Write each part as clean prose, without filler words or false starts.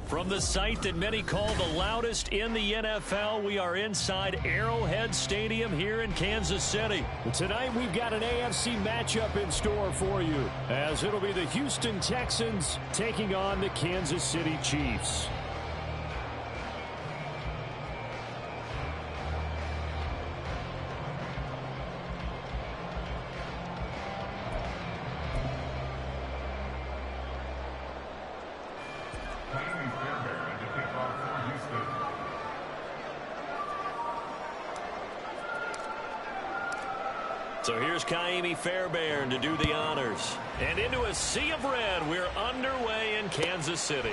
From the site that many call the loudest in the NFL, we are inside Arrowhead Stadium here in Kansas City. Tonight we've got an AFC matchup in store for you, as it'll be the Houston Texans taking on the Kansas City Chiefs. So here's Kaimi Fairbairn to do the honors. And into a sea of red, we're underway in Kansas City.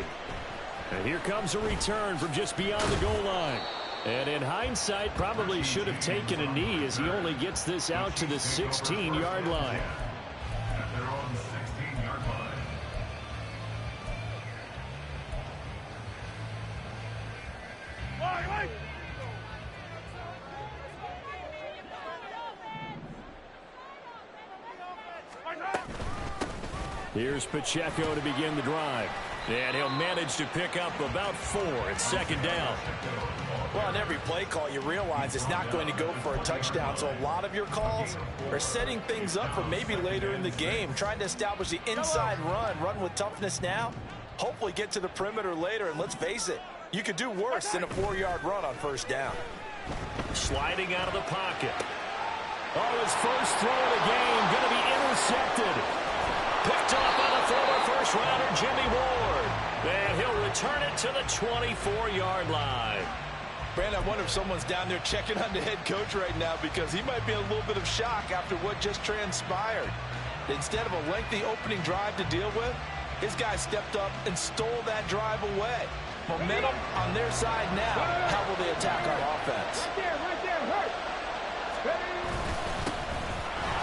And here comes a return from just beyond the goal line. And in hindsight, probably should have taken a knee as he only gets this out to the 16-yard line. Here's Pacheco to begin the drive. And he'll manage to pick up about 4 at second down. Well, on every play call, you realize it's not going to go for a touchdown. So a lot of your calls are setting things up for maybe later in the game, trying to establish the inside run with toughness now, hopefully get to the perimeter later. And let's face it, you could do worse than a 4-yard run on first down. Sliding out of the pocket. Oh, his first throw of the game going to be intercepted. Picked up by the former first-rounder Jimmy Ward. And he'll return it to the 24-yard line. Brandon, I wonder if someone's down there checking on the head coach right now, because he might be in a little bit of shock after what just transpired. Instead of a lengthy opening drive to deal with, his guy stepped up and stole that drive away. Momentum on their side now. How will they attack our offense? Right there, hurt.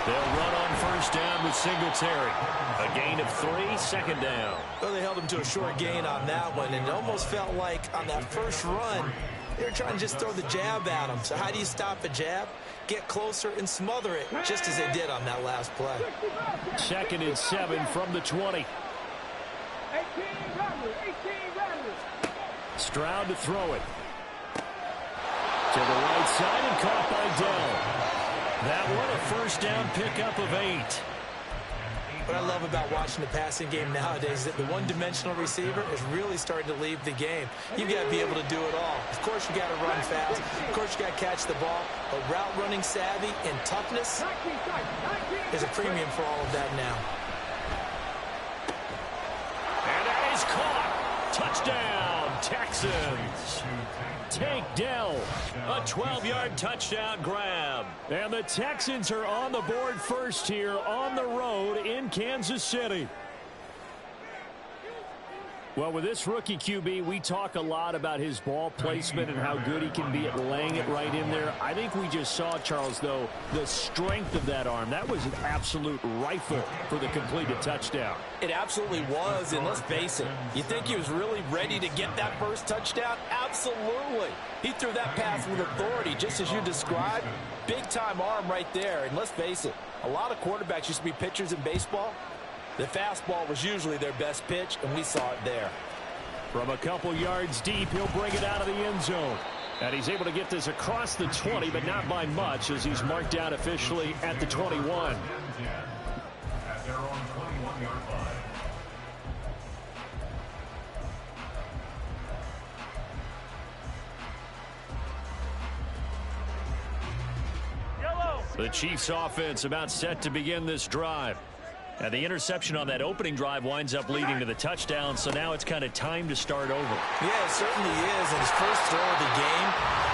They'll run on first down with Singletary. A gain of 3, second down. Well, they held him to a short gain on that one, and it almost felt like on that first run, they were trying to just throw the jab at him. So how do you stop a jab? Get closer and smother it, just as they did on that last play. 2nd and 7 from the 20. 18 runners. Stroud to throw it. To the right side and caught by Dell. That one a first down pickup of 8. What I love about watching the passing game nowadays is that the one-dimensional receiver is really starting to leave the game. You've got to be able to do it all. Of course, you got to run fast. Of course, you got to catch the ball. But route running savvy and toughness is a premium for all of that now. And that is caught. Touchdown, Texans. Tank Dell. A 12-yard touchdown grab. And the Texans are on the board first here on the road in Kansas City. Well, with this rookie QB, we talk a lot about his ball placement and how good he can be at laying it right in there. I think we just saw, Charles, though, the strength of that arm. That was an absolute rifle for the completed touchdown. It absolutely was, and let's face it, you think he was really ready to get that first touchdown? Absolutely. He threw that pass with authority, just as you described. Big-time arm right there, and let's face it, a lot of quarterbacks used to be pitchers in baseball. The fastball was usually their best pitch, and we saw it there. From a couple yards deep, he'll bring it out of the end zone. And he's able to get this across the 20, but not by much, as he's marked out officially at the 21. The Chiefs offense about set to begin this drive. And the interception on that opening drive winds up leading to the touchdown, so now it's kind of time to start over. Yeah, it certainly is, and his first throw of the game.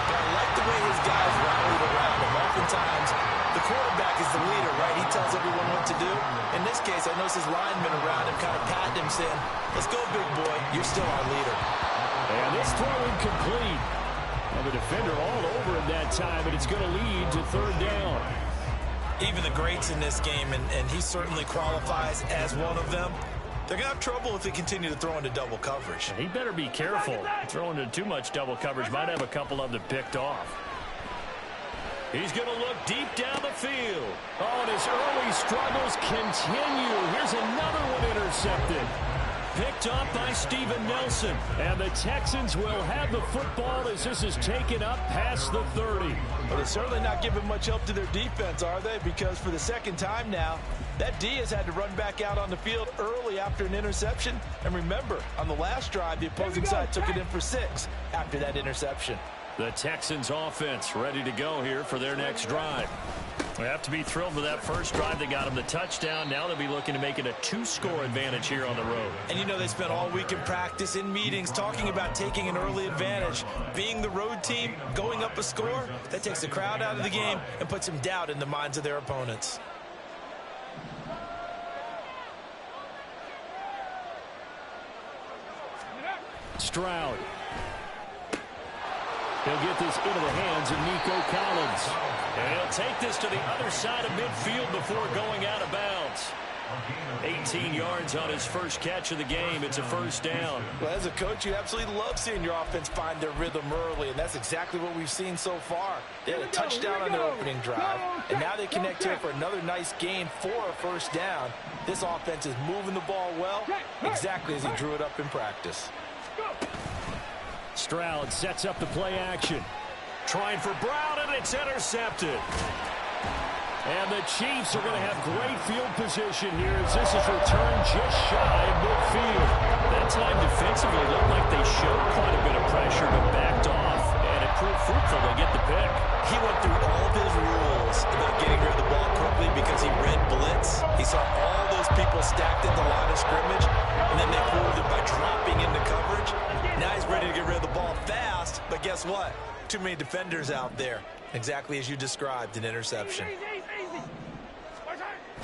But I like the way his guys rallied around him. Oftentimes, the quarterback is the leader, right? He tells everyone what to do. In this case, I noticed his linemen around him kind of patting him, saying, "Let's go, big boy. You're still our leader." And this throw incomplete. And the defender all over him that time, and it's going to lead to 3rd down. Even the greats in this game, and he certainly qualifies as one of them, they're going to have trouble if they continue to throw into double coverage. He better be careful. Throwing into too much double coverage might have a couple of them picked off. He's going to look deep down the field. Oh, and his early struggles continue. Here's another one intercepted. picked off by Steven Nelson. And the Texans will have the football as this is taken up past the 30. Well, they're certainly not giving much help to their defense, are they? Because for the second time now, that D has had to run back out on the field early after an interception. And remember, on the last drive, the opposing side took it in for 6 after that interception. The Texans offense ready to go here for their next drive. We have to be thrilled with that first drive that got them the touchdown. Now they'll be looking to make it a 2-score advantage here on the road. And you know, they spent all week in practice, in meetings, talking about taking an early advantage. Being the road team, going up a score, that takes the crowd out of the game and puts some doubt in the minds of their opponents. Stroud. He'll get this into the hands of Nico Collins. And he'll take this to the other side of midfield before going out of bounds. 18 yards on his first catch of the game. It's a first down. Well, as a coach, you absolutely love seeing your offense find their rhythm early, and that's exactly what we've seen so far. They had a touchdown on their opening drive, and now they connect here for another nice gain for a first down. This offense is moving the ball well, exactly as he drew it up in practice. Stroud sets up the play action. Trying for Brown, and it's intercepted. And the Chiefs are going to have great field position here as this is returned just shy of midfield. That time defensively looked like they showed quite a bit of pressure but backed off, and it proved fruitful to get the pick. He went through all of his rules about getting rid of the ball quickly because he read blitz. He saw all those people stacked at the line of scrimmage, and then they proved it by dropping into coverage. Now he's ready to get rid of the ball fast, but guess what? Too many defenders out there. Exactly as you described, an interception.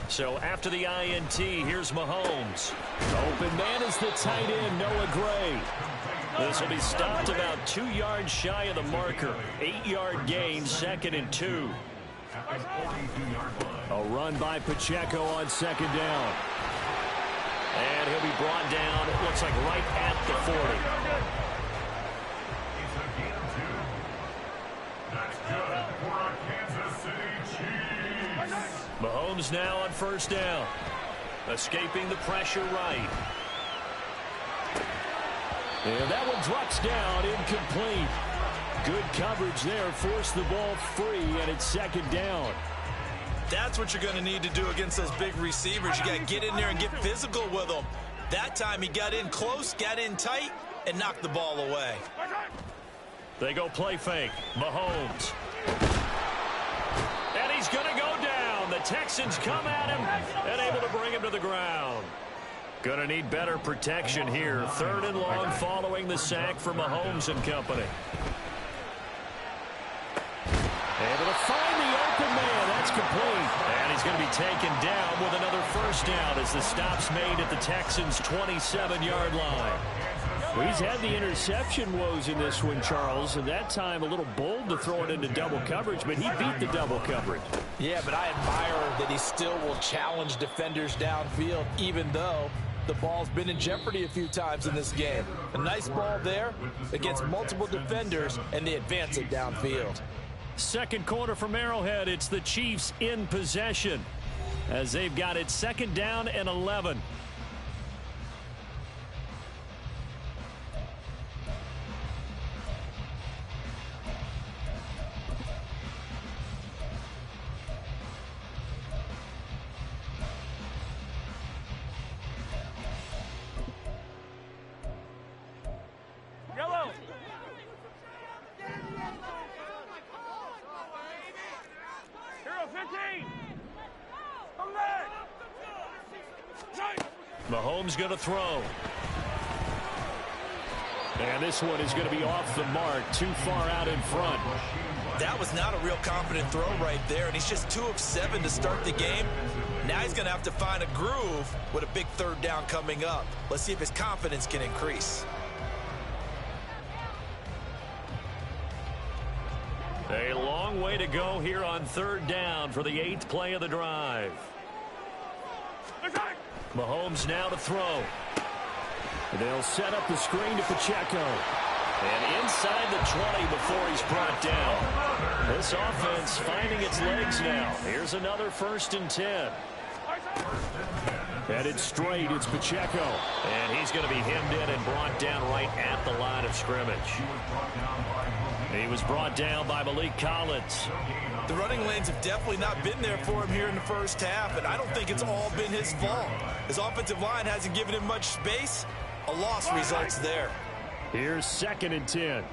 So after the INT, here's Mahomes. Open man is the tight end, Noah Gray. This will be stopped about 2 yards shy of the marker. 8-yard gain, 2nd and 2. A run by Pacheco on 2nd down. And he'll be brought down, it looks like right at the 40. Mahomes now on first down. Escaping the pressure right. And that one drops down, incomplete. Good coverage there, forced the ball free, and it's 2nd down. That's what you're going to need to do against those big receivers. You got to get in there and get physical with them. That time he got in close, got in tight, and knocked the ball away. They go play fake. Mahomes. And he's going to go down. The Texans come at him and able to bring him to the ground. Going to need better protection here. 3rd and long following the sack for Mahomes and company. Able to find the open man. That's complete. And he's going to be taken down with another first down as the stop's made at the Texans' 27-yard line. Well, he's had the interception woes in this one, Charles, and that time a little bold to throw it into double coverage, but he beat the double coverage. Yeah, but I admire that he still will challenge defenders downfield, even though the ball's been in jeopardy a few times in this game. A nice ball there against multiple defenders, and they advance it downfield. Second quarter from Arrowhead. It's the Chiefs in possession as they've got it 2nd down and 11. Yellow. Hero 15. Come back. Mahomes going to throw. And this one is going to be off the mark, too far out in front. That was not a real confident throw right there, and he's just 2 of 7 to start the game. Now he's going to have to find a groove with a big 3rd down coming up. Let's see if his confidence can increase. A long way to go here on 3rd down for the 8th play of the drive. Mahomes now to throw. They'll set up the screen to Pacheco. And inside the 20 before he's brought down. This offense finding its legs now. Here's another 1st and 10. Headed straight, it's Pacheco. And he's going to be hemmed in and brought down right at the line of scrimmage. He was brought down by Malik Collins. The running lanes have definitely not been there for him here in the first half, and I don't think it's all been his fault. His offensive line hasn't given him much space. A loss results there. Here's 2nd and 10.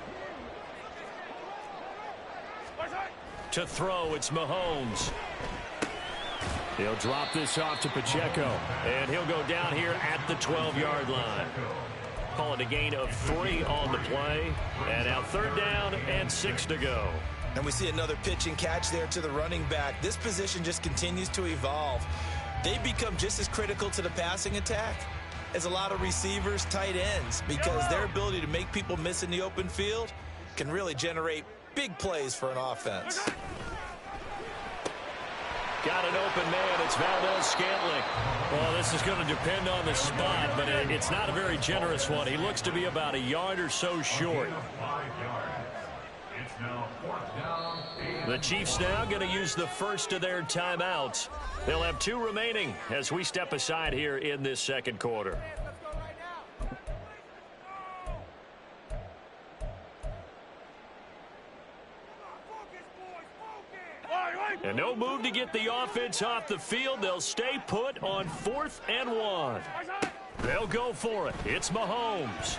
To throw, it's Mahomes. He'll drop this off to Pacheco. And he'll go down here at the 12-yard line. Call it a gain of 3 on the play. And now 3rd down and 6 to go. And we see another pitch and catch there to the running back. This position just continues to evolve. They become just as critical to the passing attack as a lot of receivers, tight ends, because their ability to make people miss in the open field can really generate big plays for an offense. Got an open man. It's Valdez-Scantling. Well, this is going to depend on the spot, but it's not a very generous one. He looks to be about a yard or so short. The Chiefs now going to use the first of their timeouts. They'll have 2 remaining as we step aside here in this second quarter. And no move to get the offense off the field. They'll stay put on 4th and 1. They'll go for it. It's Mahomes.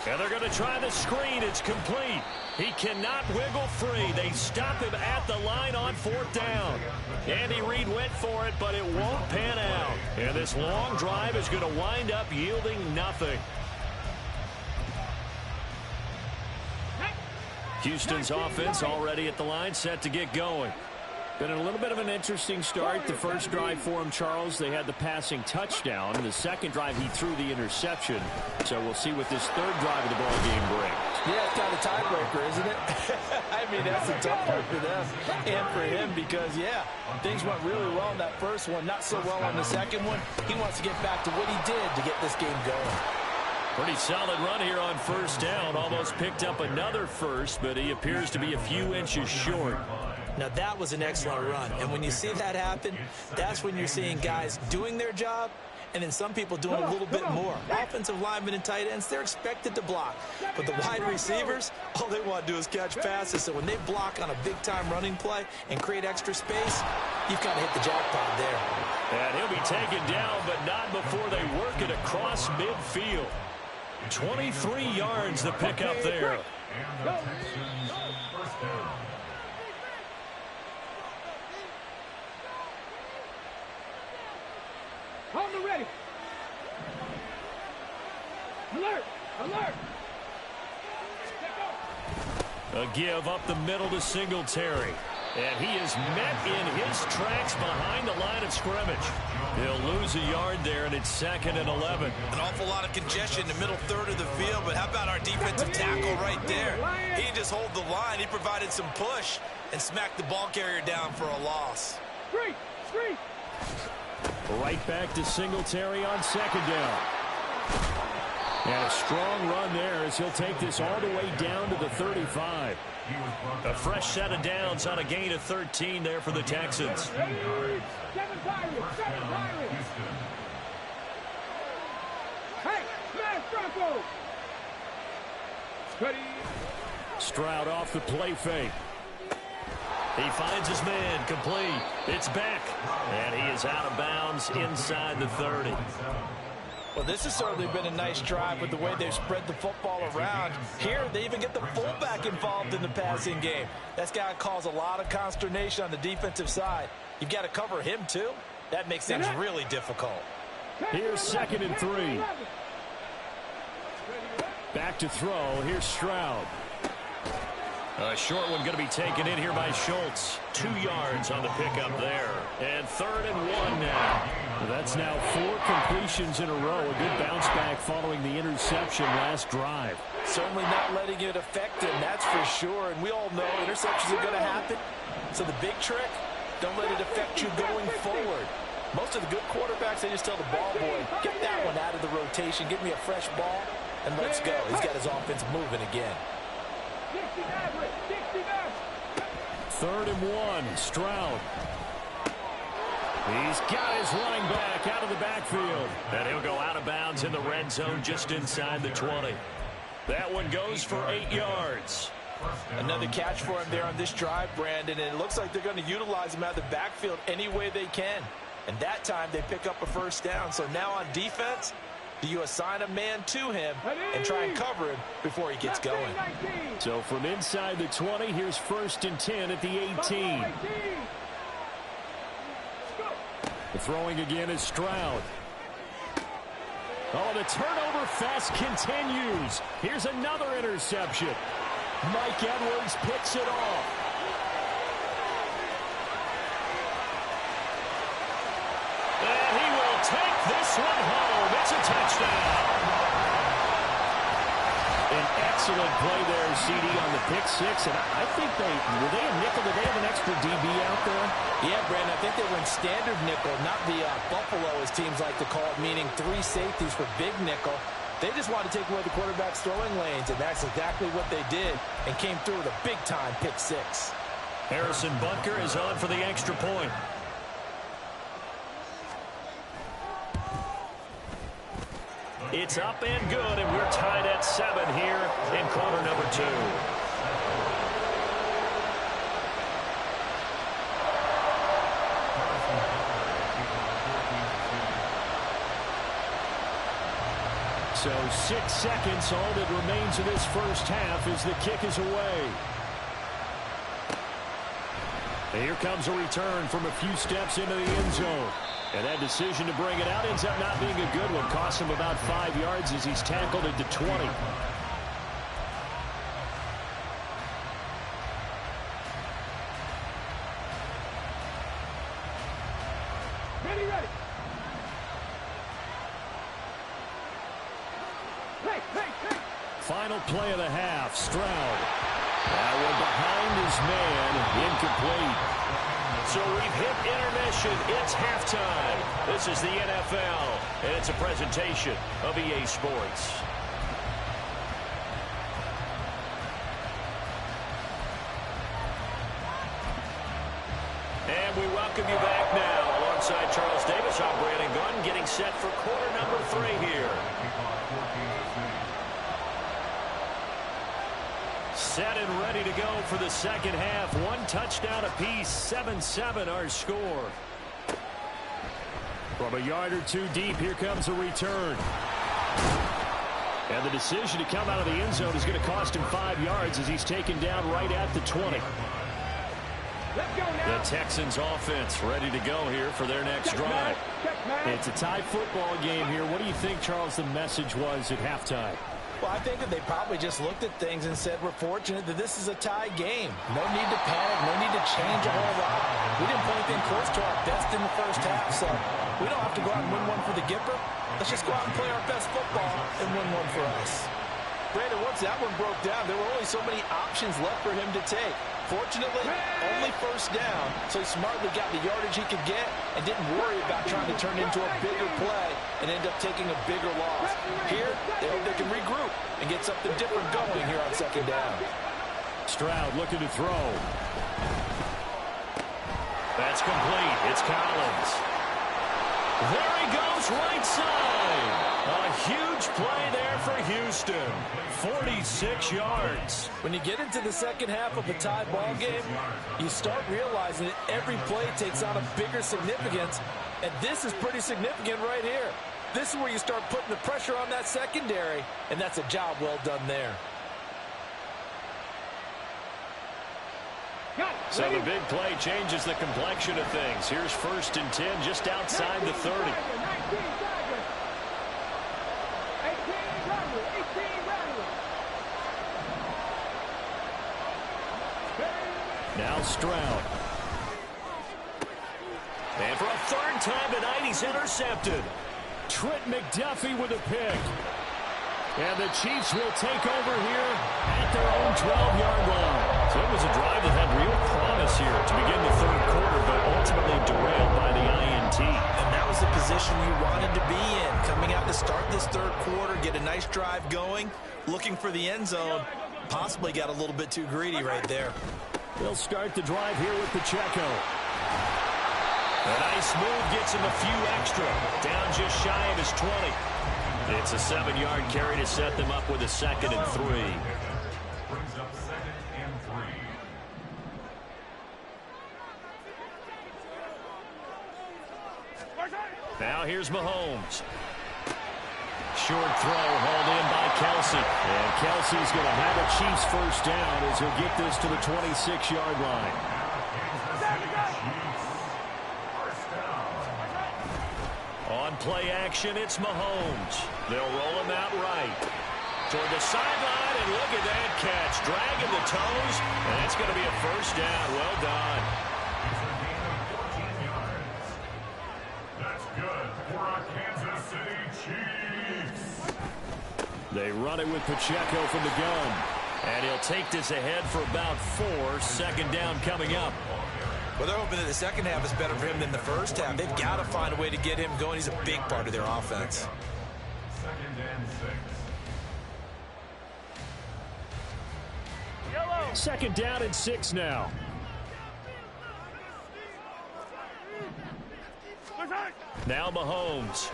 And they're going to try the screen. It's complete. He cannot wiggle free. They stop him at the line on 4th down. Andy Reid went for it, but it won't pan out. And this long drive is going to wind up yielding nothing. Houston's offense already at the line, set to get going. Been a little bit of an interesting start. The first drive for him, Charles, they had the passing touchdown. The second drive, he threw the interception. So we'll see what this 3rd drive of the ball game brings. Yeah, it's kind of a tiebreaker, isn't it? I mean, that's a tough one for them and for him because, yeah, things went really well in that first one, not so well on the second one. He wants to get back to what he did to get this game going. Pretty solid run here on 1st down. Almost picked up another first, but he appears to be a few inches short. Now, that was an excellent run. And when you see that happen, that's when you're seeing guys doing their job and then some people doing a little bit more. Offensive linemen and tight ends, they're expected to block. But the wide receivers, all they want to do is catch passes. So when they block on a big-time running play and create extra space, you've kind of hit the jackpot there. And he'll be taken down, but not before they work it across midfield. 23 yards the pickup there. Hold them ready. Alert! Alert! A give up the middle to Singletary. And he is met in his tracks behind the line of scrimmage. He'll lose a yard there, and it's 2nd and 11. An awful lot of congestion in the middle third of the field, but how about our defensive tackle right there? He didn't just hold the line. He provided some push and smacked the ball carrier down for a loss. Screen! Screen! Right back to Singletary on 2nd down. And a strong run there as he'll take this all the way down to the 35. A fresh set of downs on a gain of 13 there for the Texans. 7 Pirates! 7 Pirates! Hey, smash Bronco! Steady! Stroud off the play fake. He finds his man, complete. It's back, and he is out of bounds inside the 30. Well, this has certainly been a nice drive with the way they've spread the football around. Here, they even get the fullback involved in the passing game. That's got to cause a lot of consternation on the defensive side. You've got to cover him, too. That makes things really difficult. Here's 2nd and 3. Back to throw. Here's Stroud. A short one going to be taken in here by Schultz. 2 yards on the pickup there. And 3rd and 1 now. That's now 4 completions in a row. A good bounce back following the interception last drive. Certainly not letting it affect him, that's for sure. And we all know interceptions are going to happen. So the big trick, don't let it affect you going forward. Most of the good quarterbacks, they just tell the ball boy, get that one out of the rotation, give me a fresh ball, and let's go. He's got his offense moving again. 3rd and 1, Stroud. He's got his running back out of the backfield. And he'll go out of bounds in the red zone just inside the 20. That one goes for 8 yards. Another catch for him there on this drive, Brandon, and it looks like they're going to utilize him out of the backfield any way they can. And that time they pick up a first down. So now on defense, do you assign a man to him and try and cover him before he gets going? So from inside the 20, here's 1st and 10 at the 18. The throwing again is Stroud. Oh, the turnover fest continues. Here's another interception. Mike Edwards picks it off. And he will take this one home. It's a touchdown. An excellent play there, CD, on the pick six. And I think were they a nickel? Did they have an extra DB out there? Yeah, Brandon, I think they were in standard nickel, not the Buffalo, as teams like to call it, meaning 3 safeties for big nickel. They just wanted to take away the quarterback's throwing lanes, and that's exactly what they did, and came through with a big-time pick six. Harrison Bunker is on for the extra point. It's up and good, and we're tied at 7 here in quarter number 2. So 6 seconds, all that remains of this first half as the kick is away. And here comes a return from a few steps into the end zone. And that decision to bring it out ends up not being a good one. Costs him about 5 yards as he's tackled at the 20. Ready, ready. Hey. Final play of the half, Stroud. That one behind his man, incomplete. So we've hit intermission. It's halftime. This is the NFL, and it's a presentation of EA Sports. And we welcome you back now. Alongside Charles Davis, I'm Brandon Gunn, getting set for quarter number 3 here. Set and ready to go for the second half. 1 touchdown apiece, 7-7 our score. From a yard or 2 deep, here comes a return. And the decision to come out of the end zone is going to cost him 5 yards as he's taken down right at the 20. Let's go now. The Texans offense ready to go here for their next drive. It's a tie football game here. What do you think, Charles, the message was at halftime? Well, I think that they probably just looked at things and said, we're fortunate that this is a tie game. No need to panic, no need to change a whole lot. We didn't play anything close to our best in the first half, so we don't have to go out and win one for the Gipper. Let's just go out and play our best football and win one for us. Brandon, once that one broke down, there were only so many options left for him to take. Fortunately, only first down, so he smartly got the yardage he could get and didn't worry about trying to turn into a bigger play and end up taking a bigger loss. Here, they hope they can regroup and get something different going here on second down. Stroud looking to throw. That's complete. It's Collins. There he goes, right side. A huge play there for Houston. 46 yards. When you get into the second half of a tie ball game, you start realizing that every play takes on a bigger significance, and this is pretty significant right here. This is where you start putting the pressure on that secondary, and that's a job well done there. So the big play changes the complexion of things. Here's 1st and 10 just outside the 30. Now Stroud. And for a 3rd time tonight, he's intercepted. Trent McDuffie with a pick. And the Chiefs will take over here at their own 12-yard line. So it was a drive that had real promise here to begin the 3rd quarter, but ultimately derailed by the INT. And that was the position you wanted to be in. Coming out to start this 3rd quarter, get a nice drive going, looking for the end zone. Possibly got a little bit too greedy right there. They'll start the drive here with Pacheco. A nice move gets him a few extra. Down just shy of his 20. It's a 7-yard carry to set them up with a 2nd and 3. Brings up 2nd and 3. Now here's Mahomes. Short throw hauled in by Kelsey. And Kelsey's going to have a Chiefs first down as he'll get this to the 26-yard line. On play action, it's Mahomes. They'll roll him out right. Toward the sideline, and look at that catch. Dragging the toes, and it's going to be a first down. Well done. That's good for our Kansas City Chiefs. They run it with Pacheco from the gun. And he'll take this ahead for about 4. 2nd down coming up. Well, they're hoping that the second half is better for him than the first half. They've got to find a way to get him going. He's a big part of their offense. 2nd and 6. 2nd down and 6 now. Now Mahomes.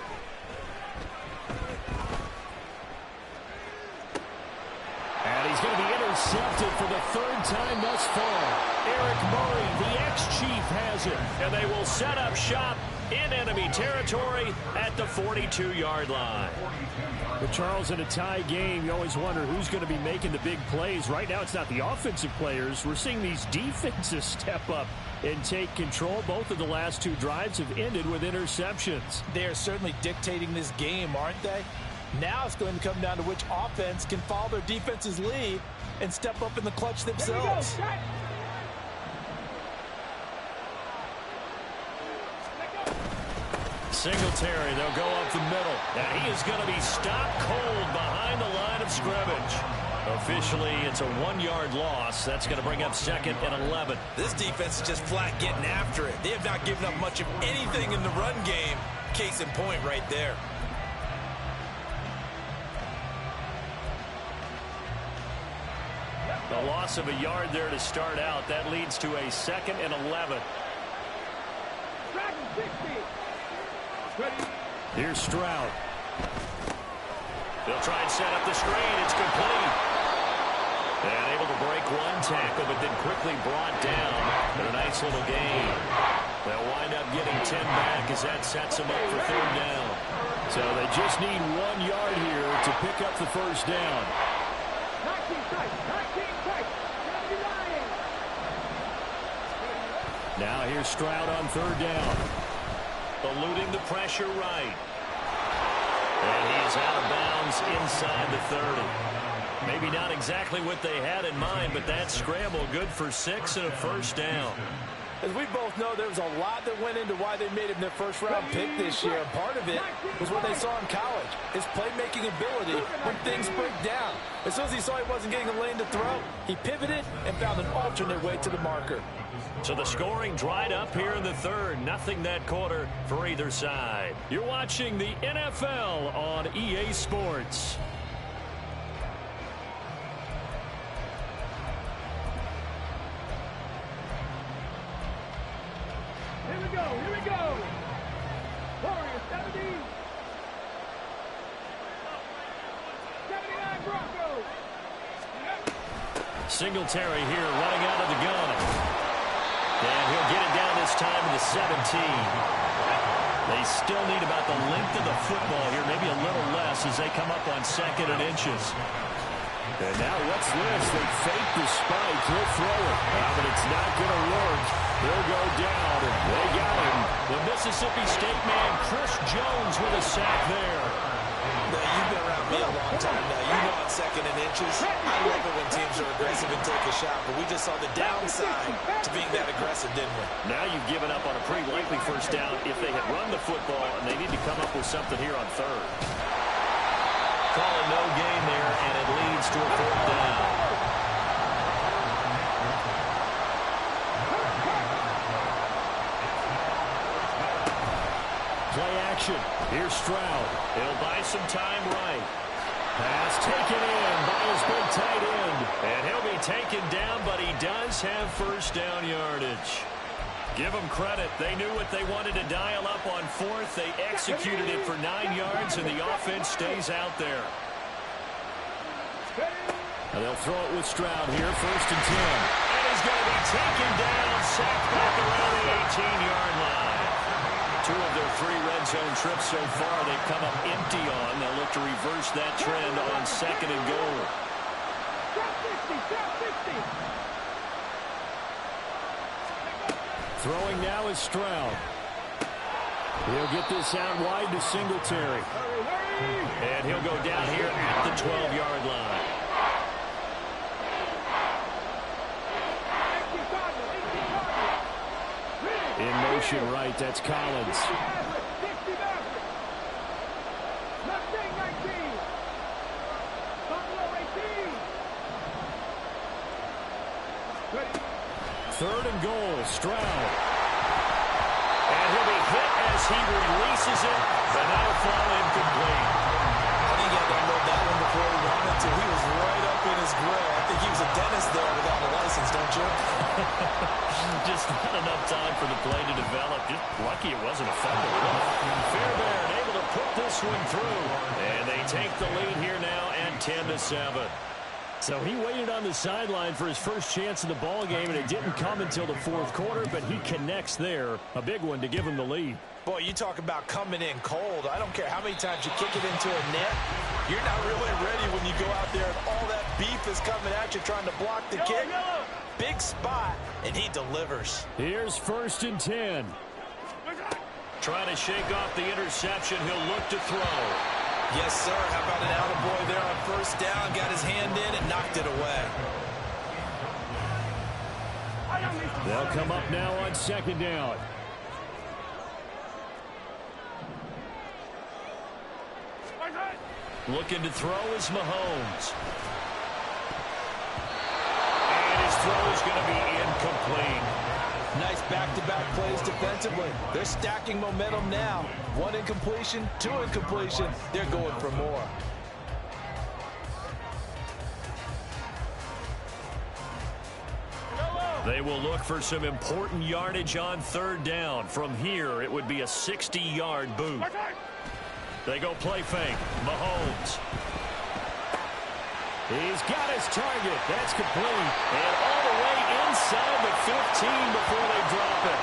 And he's going to be intercepted for the 3rd time thus far. Eric Murray, the ex-Chief, has it. And they will set up shop in enemy territory at the 42-yard line. But Charles, in a tie game, you always wonder who's going to be making the big plays. Right now, it's not the offensive players. We're seeing these defenses step up and take control. Both of the last 2 drives have ended with interceptions. They are certainly dictating this game, aren't they? Now it's going to come down to which offense can follow their defense's lead and step up in the clutch themselves. Singletary, they'll go up the middle. And he is going to be stopped cold behind the line of scrimmage. Officially, it's a 1-yard loss. That's going to bring up 2nd and 11. This defense is just flat getting after it. They have not given up much of anything in the run game. Case in point right there. The loss of a yard there to start out. That leads to a 2nd and 11. Here's Stroud. They'll try and set up the screen. It's complete. And able to break 1 tackle, but then quickly brought down. But a nice little gain. They'll wind up getting 10 back as that sets them up for 3rd down. So they just need 1 yard here to pick up the first down. Now here's Stroud on 3rd down. Eluding the pressure right. And he is out of bounds inside the 30. Maybe not exactly what they had in mind, but that scramble good for 6 and a first down. As we both know, there was a lot that went into why they made him their first-round pick this year. And part of it was what they saw in college, his playmaking ability when things break down. As soon as he saw he wasn't getting a lane to throw, he pivoted and found an alternate way to the marker. So the scoring dried up here in the 3rd. Nothing that quarter for either side. You're watching the NFL on EA Sports. Here we go. Warriors 70. 79 Broncos. Singletary here running out of the gun. And he'll get it down this time to the 17. They still need about the length of the football here, maybe a little less as they come up on 2nd and inches. And now what's this? They fake the spike. He'll throw it. But it's not going to work. He'll go down, and they got him. The Mississippi State man, Chris Jones, with a sack there. Now, you've been around me a long time now. You know on 2nd and inches, I love it when teams are aggressive and take a shot. But we just saw the downside to being that aggressive, didn't we? Now you've given up on a pretty likely first down if they had run the football, and they need to come up with something here on 3rd. Call it no gain there, and it leads to a 4th down. Play action. Here's Stroud. He'll buy some time right. Pass taken in by his big tight end. And he'll be taken down, but he does have first down yardage. Give them credit. They knew what they wanted to dial up on fourth. They executed it for 9 yards, and the offense stays out there. And they'll throw it with Stroud here, 1st and 10. And he's going to be taken down, sacked back around the 18-yard line. 2 of their 3 red zone trips so far they've come up empty on. They'll look to reverse that trend on 2nd and goal. Throwing now is Stroud. He'll get this out wide to Singletary. And he'll go down here at the 12-yard line. In motion right, that's Collins. Third and goal, Stroud. And he'll be hit as he releases it, but that'll fall incomplete. I think he had to unload that one before he wanted to. He was right up in his grill. I think he was a dentist there without a license, don't you? Just not enough time for the play to develop. Just lucky it wasn't a fumble. Fairbairn able to put this one through. And they take the lead here now at 10-7. So he waited on the sideline for his first chance in the ball game, and it didn't come until the 4th quarter, but he connects there. A big one to give him the lead. Boy, you talk about coming in cold. I don't care how many times you kick it into a net. You're not really ready when you go out there and all that beef is coming at you trying to block the kick. Big spot, and he delivers. Here's 1st and 10. Trying to shake off the interception. He'll look to throw. Yes, sir. How about an attaboy there on 1st down? Got his hand in and knocked it away. They'll come up now on 2nd down. Looking to throw is Mahomes. And his throw is going to be incomplete. Nice back-to-back plays defensively. They're stacking momentum now. 1 incompletion, 2 incompletion. They're going for more. They will look for some important yardage on 3rd down. From here, it would be a 60-yard boot. They go play fake. Mahomes. He's got his target. That's complete. And all the way inside the 15 before they drop it.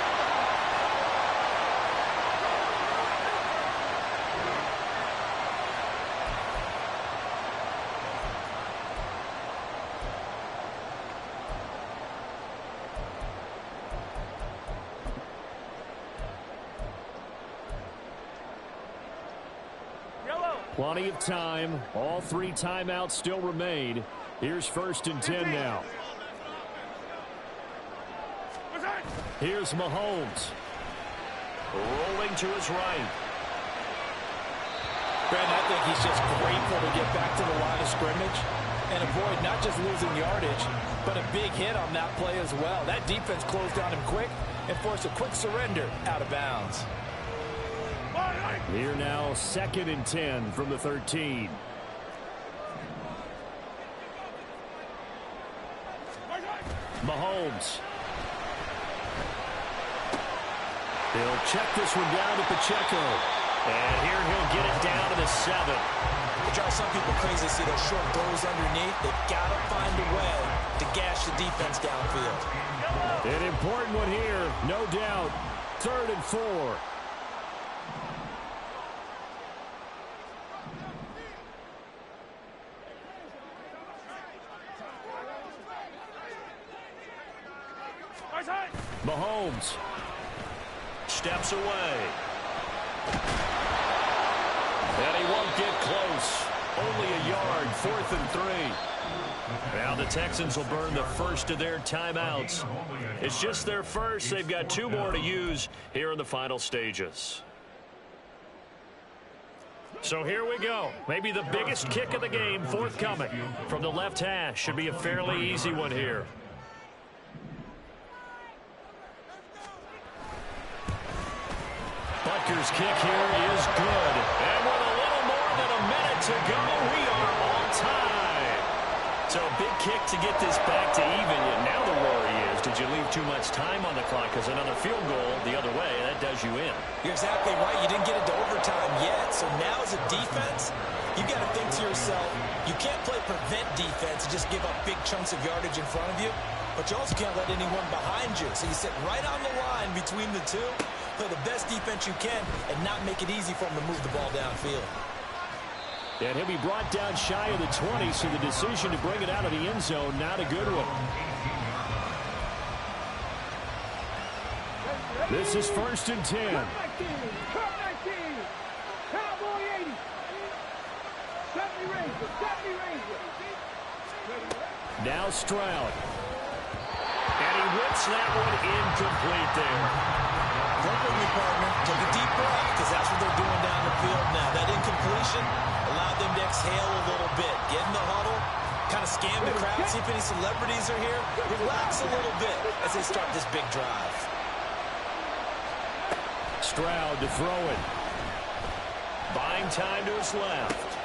Plenty of time. All 3 timeouts still remain. Here's 1st and 10 now. Here's Mahomes. Rolling to his right. Brandon, I think he's just grateful to get back to the line of scrimmage and avoid not just losing yardage, but a big hit on that play as well. That defense closed on him quick and forced a quick surrender out of bounds. Here now, 2nd and 10 from the 13. Mahomes. He'll check this one down to Pacheco. And here he'll get it down to the 7. It drives some people crazy to see those short throws underneath. They've got to find a way to gash the defense downfield. An important one here, no doubt. 3rd and 4. Mahomes steps away. And he won't get close. Only a yard, 4th and 3. Now the Texans will burn the first of their timeouts. It's just their first. They've got 2 more to use here in the final stages. So here we go. Maybe the biggest kick of the game forthcoming from the left hash. Should be a fairly easy one here. Butker's kick here is good. And with a little more than a minute to go, we are on time. So a big kick to get this back to even. And now the worry is, did you leave too much time on the clock because another field goal the other way, that does you in. You're exactly right. You didn't get into overtime yet. So now as a defense, you got to think to yourself, you can't play prevent defense and just give up big chunks of yardage in front of you, but you also can't let anyone behind you. So you sit right on the line between the two, play the best defense you can, and not make it easy for them to move the ball downfield. And he'll be brought down shy of the 20, so the decision to bring it out of the end zone, not a good one. This is 1st and 10. Turn 19. Cowboy 80. 70 Ranger. 70 Ranger. Now Stroud. And he whips that one incomplete there. Work with me, partner. Take a deep breath, because that's what they're doing down the field now. That incompletion allowed them to exhale a little bit. Get in the huddle, kind of scan the crowd, see if any celebrities are here. Relax a little bit as they start this big drive. Stroud to throw it. Buying time to his left.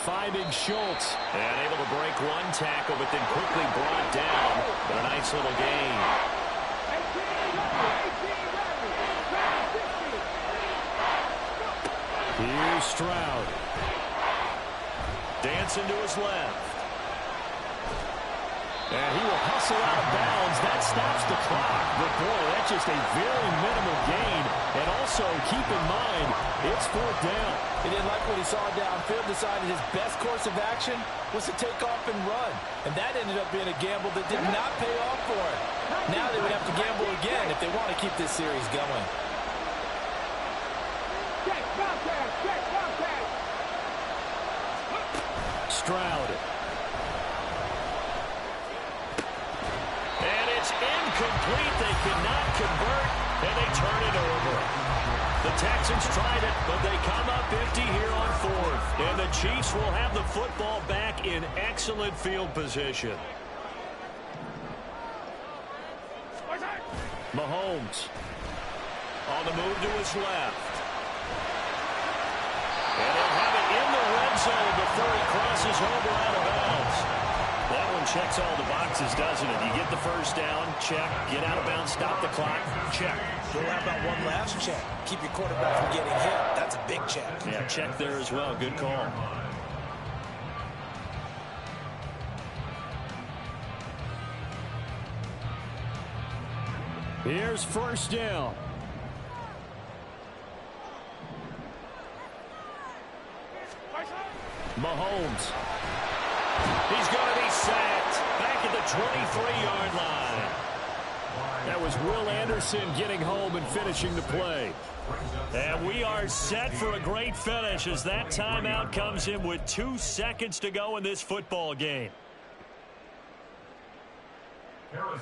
Finding Schultz. And able to break one tackle, but then quickly brought down. But a nice little gain. Here's Stroud. Dancing to his left. And he will hustle out of bounds. That stops the clock. But, boy, that's just a very minimal gain. And also, keep in mind, it's 4th down. He didn't like what he saw downfield, decided his best course of action was to take off and run. And that ended up being a gamble that did not pay off for him. Now they would have to gamble again if they want to keep this series going. Stroud. And it's incomplete. They cannot convert, and they turn it over. The Texans tried it, but they come up empty here on 4th. And the Chiefs will have the football back in excellent field position. Mahomes. On the move to his left. And he'll have it in the red zone before he crosses over out of bounds. That one checks all the boxes, doesn't it? You get the first down, check. Get out of bounds, stop the clock, check. Well, how about one last check? Keep your quarterback from getting hit. That's a big check. Yeah, check there as well. Good call. Here's 1st down. Mahomes. He's going to be sacked back at the 23-yard line. That was Will Anderson getting home and finishing the play. And we are set for a great finish as that timeout comes in with 2 seconds to go in this football game.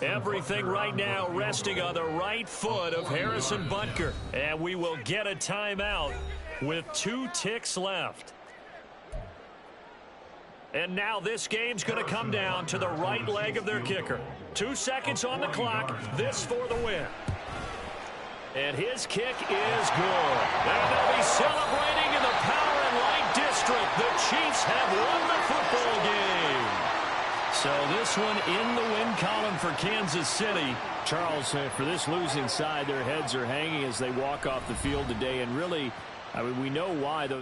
Everything right now resting on the right foot of Harrison Butker. And we will get a timeout with 2 ticks left. And now this game's going to come down to the right leg of their kicker. 2 seconds on the clock. This for the win. And his kick is good. And they'll be celebrating in the Power and Light District. The Chiefs have won the football game. So this one in the win column for Kansas City. Charles, for this losing side, their heads are hanging as they walk off the field today. And really, I mean, we know why those